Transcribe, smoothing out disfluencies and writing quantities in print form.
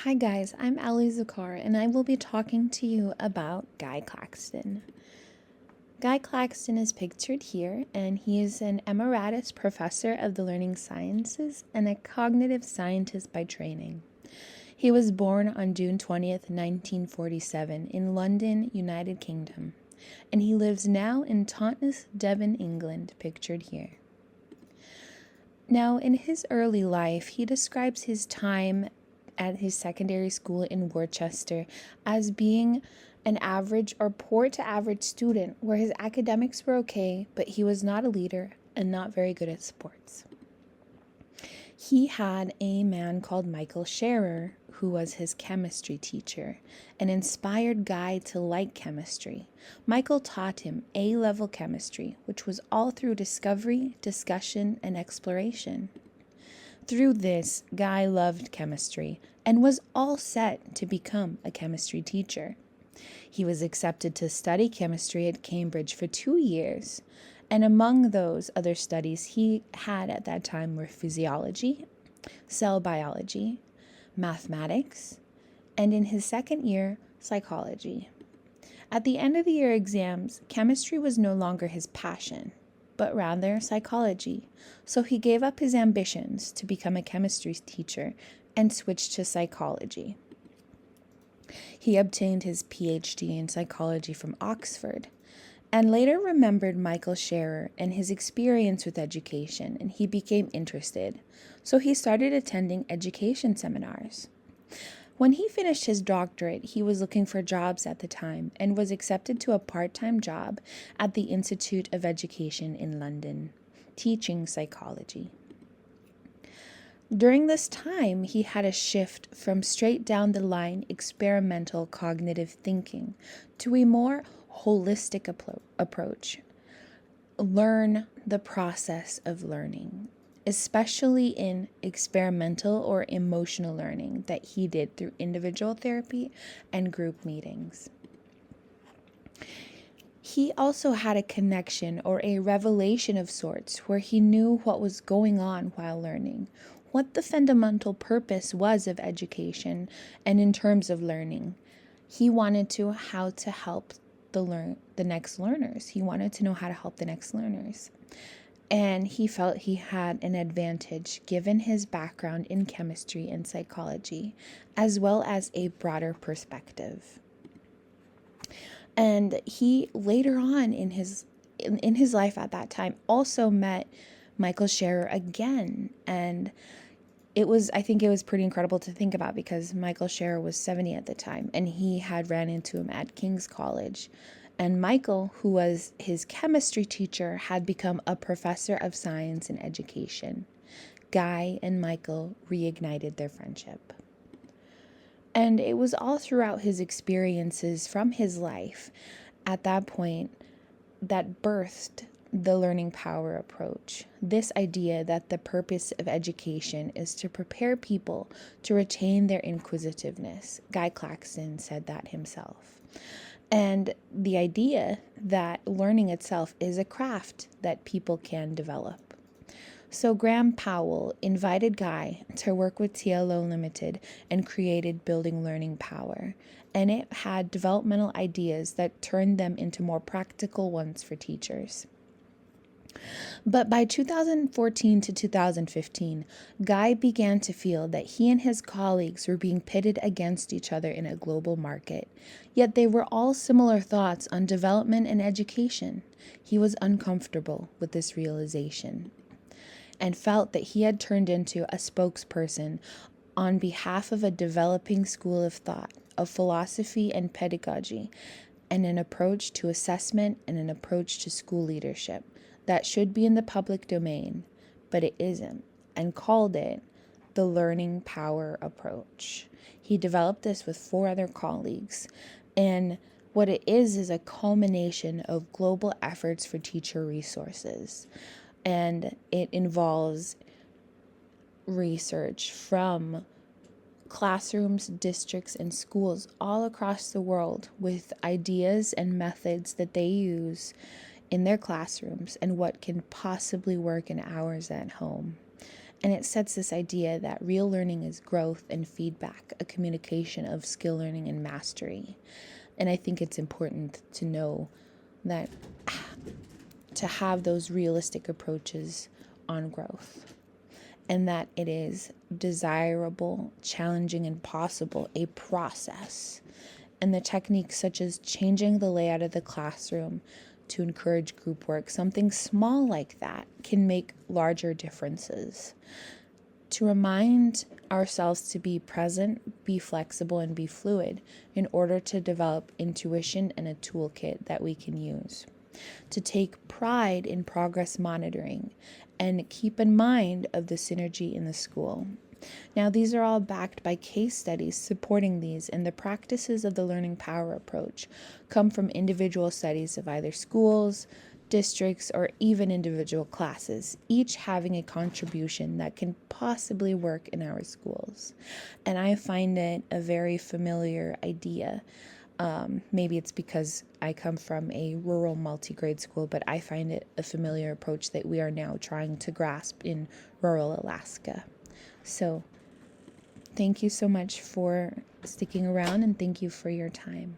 Hi guys, I'm Zaukar and I will be talking to you about Guy Claxton. Guy Claxton is pictured here and he is an emeritus professor of the learning sciences and a cognitive scientist by training. He was born on June 20th, 1947 in London, United Kingdom, and he lives now in Totnes, Devon, England, pictured here. Now, in his early life, he describes his time at his secondary school in Worcester as being an average or poor to average student, where his academics were okay, but he was not a leader and not very good at sports. He had a man called Michael Scherer, who was his chemistry teacher, and inspired Guy to like chemistry. Michael taught him A-level chemistry, which was all through discovery, discussion, and exploration. Through this, Guy loved chemistry and was all set to become a chemistry teacher. He was accepted to study chemistry at Cambridge for 2 years, and among those other studies he had at that time were physiology, cell biology, mathematics, and in his second year, psychology. At the end of the year exams, chemistry was no longer his passion, but rather psychology, so he gave up his ambitions to become a chemistry teacher and switched to psychology. He obtained his PhD in psychology from Oxford, and later remembered Michael Scherer and his experience with education, and he became interested, so he started attending education seminars. When he finished his doctorate, he was looking for jobs at the time and was accepted to a part-time job at the Institute of Education in London, teaching psychology. During this time, he had a shift from straight down the line experimental cognitive thinking to a more holistic approach. Learn the process of learning, especially in experimental or emotional learning that he did through individual therapy and group meetings. He also had a connection or a revelation of sorts where he knew what was going on while learning, what the fundamental purpose was of education, and in terms of learning. He wanted to how to help the next learners. He wanted to know how to help the next learners. And he felt he had an advantage given his background in chemistry and psychology, as well as a broader perspective. And he later on in his life at that time also met Michael Scherer again, and I think it was pretty incredible to think about because Michael Scherer was 70 at the time, and he had ran into him at King's College. And Michael, who was his chemistry teacher, had become a professor of science and education. Guy and Michael reignited their friendship. And it was all throughout his experiences from his life at that point that birthed the learning power approach. This idea that the purpose of education is to prepare people to retain their inquisitiveness. Guy Claxton said that himself. And the idea that learning itself is a craft that people can develop. So Graham Powell invited Guy to work with TLO Limited and created Building Learning Power. And it had developmental ideas that turned them into more practical ones for teachers. But by 2014 to 2015, Guy began to feel that he and his colleagues were being pitted against each other in a global market, yet they were all similar thoughts on development and education. He was uncomfortable with this realization and felt that he had turned into a spokesperson on behalf of a developing school of thought, of philosophy and pedagogy, and an approach to assessment and an approach to school leadership that should be in the public domain, but it isn't, and called it the learning power approach. He developed this with 4 other colleagues, and what it is a culmination of global efforts for teacher resources, and it involves research from classrooms, districts, and schools all across the world with ideas and methods that they use in their classrooms and what can possibly work in ours at home. And it sets this idea that real learning is growth and feedback, a communication of skill learning and mastery. And I think it's important to know that to have those realistic approaches on growth, and that it is desirable, challenging, and possible, a process. And the techniques such as changing the layout of the classroom to encourage group work, something small like that can make larger differences. To remind ourselves to be present, be flexible, and be fluid in order to develop intuition and a toolkit that we can use. To take pride in progress monitoring and keep in mind of the synergy in the school. Now, these are all backed by case studies supporting these, and the practices of the learning power approach come from individual studies of either schools, districts, or even individual classes, each having a contribution that can possibly work in our schools. And I find it a very familiar idea. Maybe it's because I come from a rural multi-grade school, but I find it a familiar approach that we are now trying to grasp in rural Alaska. So thank you so much for sticking around, and thank you for your time.